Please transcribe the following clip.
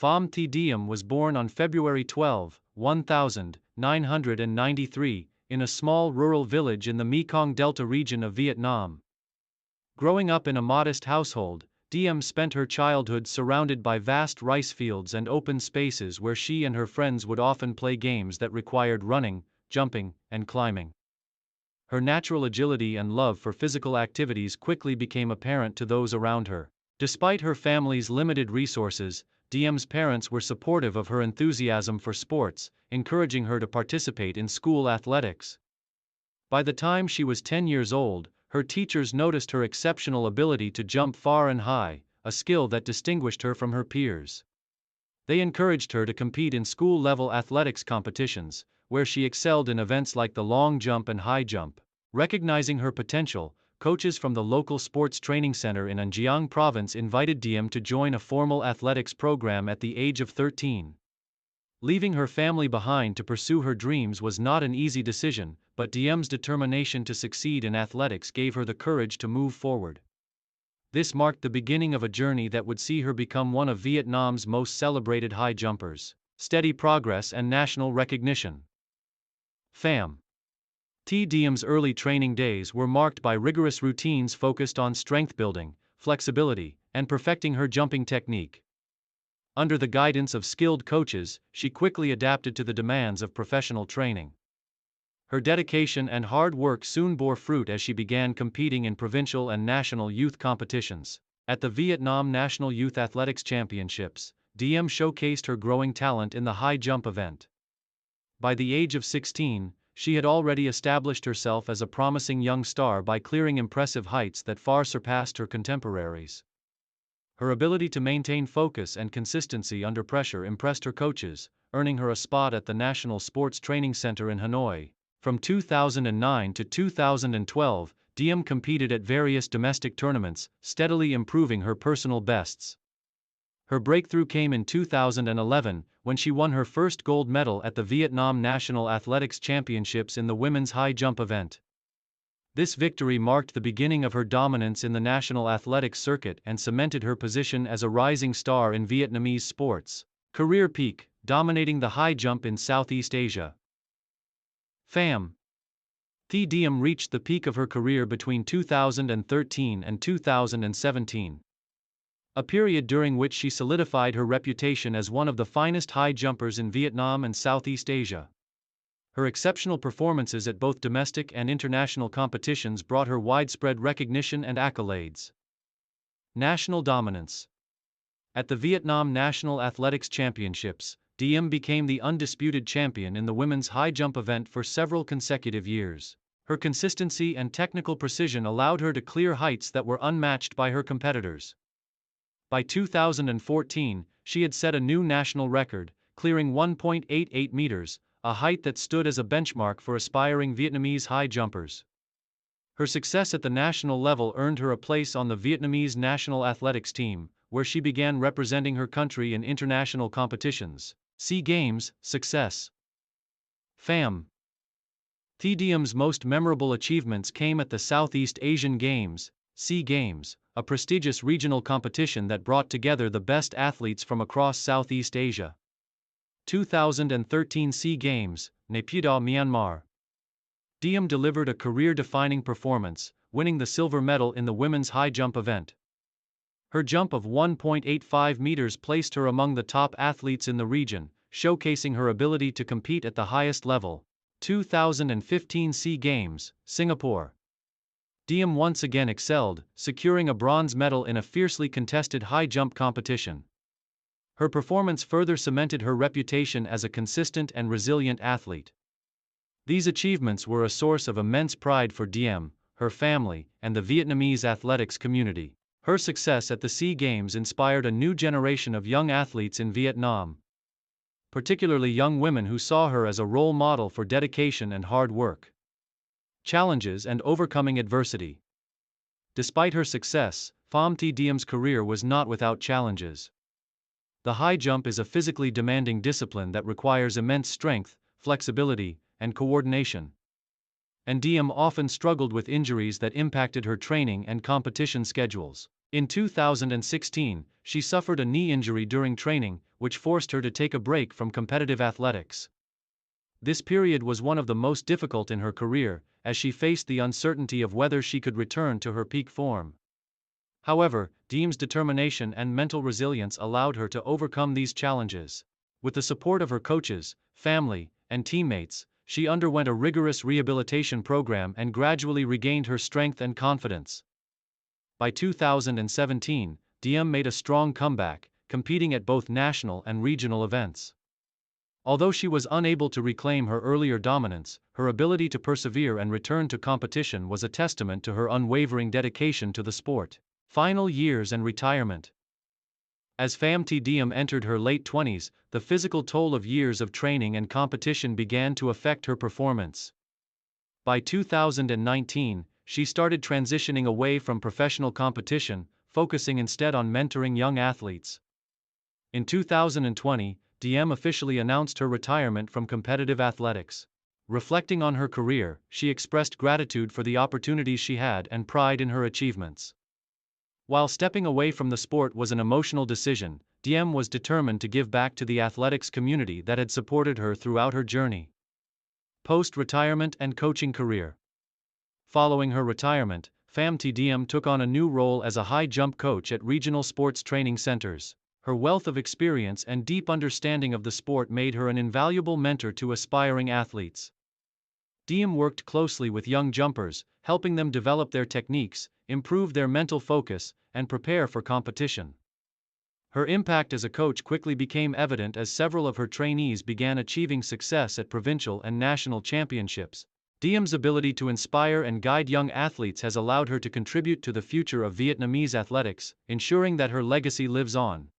Phạm Thị Diễm was born on February 12, 1993, in a small rural village in the Mekong Delta region of Vietnam. Growing up in a modest household, Diem spent her childhood surrounded by vast rice fields and open spaces where she and her friends would often play games that required running, jumping, and climbing. Her natural agility and love for physical activities quickly became apparent to those around her. Despite her family's limited resources, Diem's parents were supportive of her enthusiasm for sports, encouraging her to participate in school athletics. By the time she was 10 years old, her teachers noticed her exceptional ability to jump far and high, a skill that distinguished her from her peers. They encouraged her to compete in school-level athletics competitions, where she excelled in events like the long jump and high jump. Recognizing her potential, coaches from the local sports training center in An Giang province invited Diem to join a formal athletics program at the age of 13. Leaving her family behind to pursue her dreams was not an easy decision, but Diem's determination to succeed in athletics gave her the courage to move forward. This marked the beginning of a journey that would see her become one of Vietnam's most celebrated high jumpers. Steady progress and national recognition. Phạm Thị Diễm's early training days were marked by rigorous routines focused on strength building, flexibility, and perfecting her jumping technique. Under the guidance of skilled coaches, she quickly adapted to the demands of professional training. Her dedication and hard work soon bore fruit as she began competing in provincial and national youth competitions. At the Vietnam National Youth Athletics Championships, Diem showcased her growing talent in the high jump event. By the age of 16, she had already established herself as a promising young star by clearing impressive heights that far surpassed her contemporaries. Her ability to maintain focus and consistency under pressure impressed her coaches, earning her a spot at the National Sports Training Center in Hanoi. From 2009 to 2012, Diem competed at various domestic tournaments, steadily improving her personal bests. Her breakthrough came in 2011, when she won her first gold medal at the Vietnam National Athletics Championships in the women's high jump event. This victory marked the beginning of her dominance in the national athletics circuit and cemented her position as a rising star in Vietnamese sports. Career peak, dominating the high jump in Southeast Asia. Phạm Thị Diễm reached the peak of her career between 2013 and 2017. A period during which she solidified her reputation as one of the finest high jumpers in Vietnam and Southeast Asia. Her exceptional performances at both domestic and international competitions brought her widespread recognition and accolades. National dominance. At the Vietnam National Athletics Championships, Diem became the undisputed champion in the women's high jump event for several consecutive years. Her consistency and technical precision allowed her to clear heights that were unmatched by her competitors. By 2014, she had set a new national record, clearing 1.88 meters, a height that stood as a benchmark for aspiring Vietnamese high jumpers. Her success at the national level earned her a place on the Vietnamese national athletics team, where she began representing her country in international competitions. SEA Games success. Phạm Thị Diem's most memorable achievements came at the Southeast Asian Games, SEA Games, a prestigious regional competition that brought together the best athletes from across Southeast Asia. 2013 SEA Games, Naypyidaw, Myanmar. Diem delivered a career-defining performance, winning the silver medal in the women's high jump event. Her jump of 1.85 meters placed her among the top athletes in the region, showcasing her ability to compete at the highest level. 2015 SEA Games, Singapore. Diem once again excelled, securing a bronze medal in a fiercely contested high jump competition. Her performance further cemented her reputation as a consistent and resilient athlete. These achievements were a source of immense pride for Diem, her family, and the Vietnamese athletics community. Her success at the SEA Games inspired a new generation of young athletes in Vietnam, particularly young women who saw her as a role model for dedication and hard work. Challenges and overcoming adversity. Despite her success, Phạm Thị Diễm's career was not without challenges. The high jump is a physically demanding discipline that requires immense strength, flexibility, and coordination. And Diem often struggled with injuries that impacted her training and competition schedules. In 2016, she suffered a knee injury during training, which forced her to take a break from competitive athletics. This period was one of the most difficult in her career, as she faced the uncertainty of whether she could return to her peak form. However, Diễm's determination and mental resilience allowed her to overcome these challenges. With the support of her coaches, family, and teammates, she underwent a rigorous rehabilitation program and gradually regained her strength and confidence. By 2017, Diễm made a strong comeback, competing at both national and regional events. Although she was unable to reclaim her earlier dominance, her ability to persevere and return to competition was a testament to her unwavering dedication to the sport. Final years and retirement. As Phạm Thị Diễm entered her late 20s, the physical toll of years of training and competition began to affect her performance. By 2019, she started transitioning away from professional competition, focusing instead on mentoring young athletes. In 2020, Diễm officially announced her retirement from competitive athletics. Reflecting on her career, she expressed gratitude for the opportunities she had and pride in her achievements. While stepping away from the sport was an emotional decision, Diễm was determined to give back to the athletics community that had supported her throughout her journey. Post-retirement and coaching career. Following her retirement, Phạm Thị Diễm took on a new role as a high jump coach at regional sports training centers. Her wealth of experience and deep understanding of the sport made her an invaluable mentor to aspiring athletes. Diễm worked closely with young jumpers, helping them develop their techniques, improve their mental focus, and prepare for competition. Her impact as a coach quickly became evident as several of her trainees began achieving success at provincial and national championships. Diễm's ability to inspire and guide young athletes has allowed her to contribute to the future of Vietnamese athletics, ensuring that her legacy lives on.